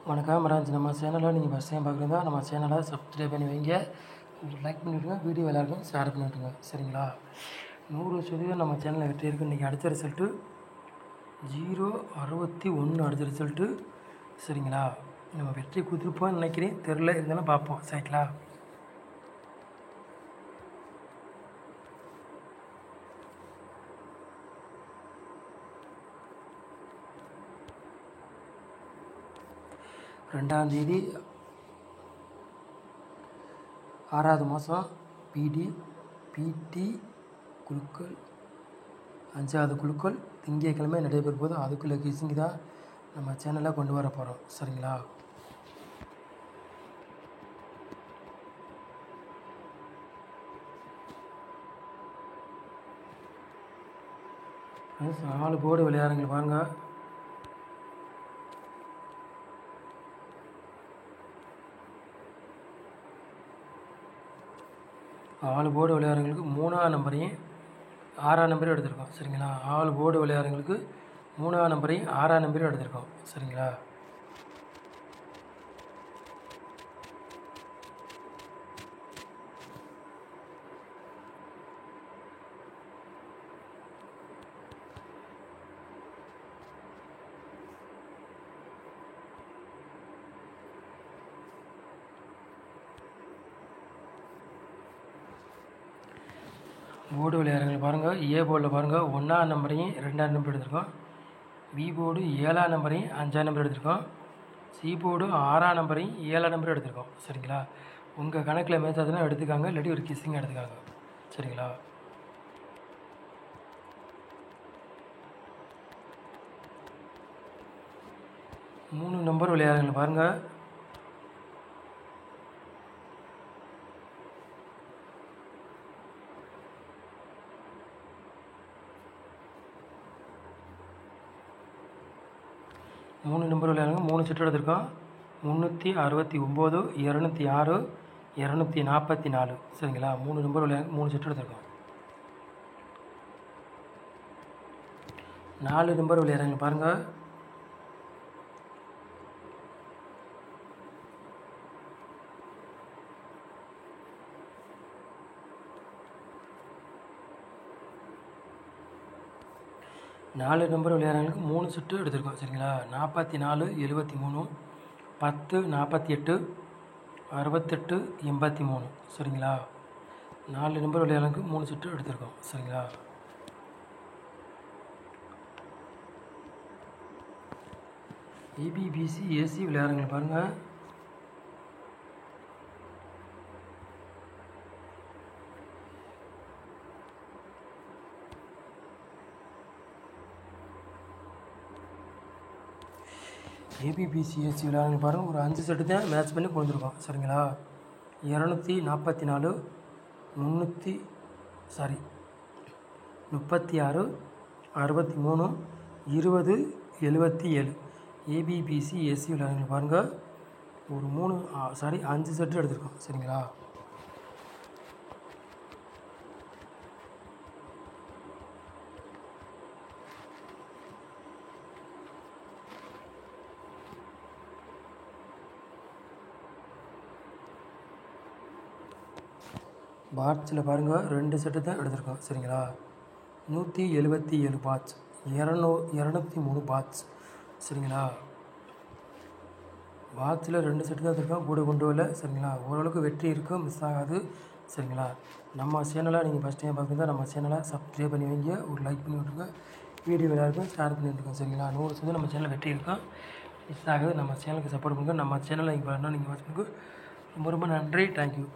வணக்கம் மராஜ். நம்ம சேனலில் நீங்கள் ஃபஸ்ட் டைம் பார்க்குறதா நம்ம சேனலை சப்ஸ்கிரைப் பண்ணி வைங்க, லைக் பண்ணிவிடுங்க, வீடியோ எல்லாருக்கும் ஷேர் பண்ணிவிட்டுங்க. சரிங்களா? 100% நம்ம சேனலில் வெற்றி இருக்குது. இன்றைக்கி அடித்த ரிசல்ட்டு 061 அடித்த ரிசல்ட்டு. சரிங்களா? நம்ம வெற்றி கொடுத்துருப்போம்னு நினைக்கிறேன், தெரில, இருந்தாலும் பார்ப்போம். சரிங்களா? ரெண்டாந்தேதி 6வது மாதம் பிடி குழுக்கள் 5வது குழுக்கள் திங்கட்கிழமை நடைபெறும் போது அதுக்குள்ளே கிசிங்கி தான் நம்ம சேனலில் கொண்டு வர போகிறோம். சரிங்களா? நாலு போர்டு விளையாடுங்க பாருங்க. ஆல் போர்டு விளையாடுறவங்களுக்கு 3ஆம் நம்பரையும் 6ஆம் நம்பரையும் எடுத்திருக்கோம். சரிங்களா? ஆல் போர்டு விளையாடுறவங்களுக்கு 3ஆம் நம்பரையும் 6ஆம் நம்பரையும் எடுத்திருக்கோம். சரிங்களா? போர்டு விளையாடுறவங்க பாருங்கள். ஏ போர்டில் பாருங்கள், 1ஆம் நம்பரையும் 2ஆம் நம்பர் எடுத்திருக்கோம். பி போர்டு 7ஆம் நம்பரையும் 5ஆம் நம்பர் எடுத்திருக்கோம். சி போர்டு 6ஆம் நம்பரையும் 7ஆம் நம்பர் எடுத்திருக்கோம். சரிங்களா? உங்கள் கணக்கில் மேட்ச் ஆகுதுன்னா எடுத்துக்காங்க, இல்லாட்டி ஒரு கிஸ்ஸிங் எடுத்துக்காங்க. சரிங்களா? மூணு நம்பர் விளையாடுறவங்க பாருங்கள். மூணு நம்பர் விளையாடுங்க. 3 செட்டு எடுத்திருக்கோம். 369, 206, 244. சரிங்களா? 3 நம்பர் விளையாடுங்க. 3 செட்டு எடுத்திருக்கோம். 4 நம்பர் விளையாடுங்க பாருங்கள். நாலு நம்பர் விளையாடுறவங்களுக்கு 3 செட்டு எடுத்திருக்கோம். சரிங்களா? 44, 73, 10, 48, 68, 83. சரிங்களா? 4 நம்பர் விளையாடுறவங்களுக்கு 3 செட்டு எடுத்திருக்கோம். சரிங்களா? ஏபிபிசி ஏசி விளையாடுறவங்க பாருங்கள். ஏபிபிசிஎஸ்சி விளையாடுங்க பாருங்கள். ஒரு 5 செட்டு தான் மேட்ச் பண்ணி கொடுத்துருக்கோம். சரிங்களா? 244, 36, 63, 20, 77. ஏபிபிசி ஏசி விளையாடுங்க பாருங்கள். ஒரு 5 செட்டு எடுத்திருக்கோம். சரிங்களா? பாட்ஸில் பாருங்கள், 2 செட்டு தான் எடுத்திருக்கோம். சரிங்களா? 177 பாட்ஸ், 203 பாட்ஸ். சரிங்களா? பாட்ஸில் 2 செட்டு தான் எடுத்திருக்கோம், கூட கொண்டு வரல. சரிங்களா? ஓரளவுக்கு வெற்றி இருக்கும், மிஸ் ஆகாது. சரிங்களா? நம்ம சேனலை நீங்கள் ஃபஸ்ட் டைம் பார்க்குறதா நம்ம சேனலை சப்ஸ்கிரைப் பண்ணி வைங்க, ஒரு லைக் பண்ணி விட்ருங்க, வீடியோ எல்லாருக்கும் ஷேர் பண்ணி விட்ருங்க. சரிங்களா? 100% நம்ம சேனலில் வெற்றி இருக்கும், மிஸ் ஆகாது. நம்ம சேனலுக்கு சப்போர்ட் பண்ணுங்கள். நம்ம சேனலை நீங்கள் வாட்ச் பண்ணுங்க. ரொம்ப ரொம்ப நன்றி. தேங்க்யூ.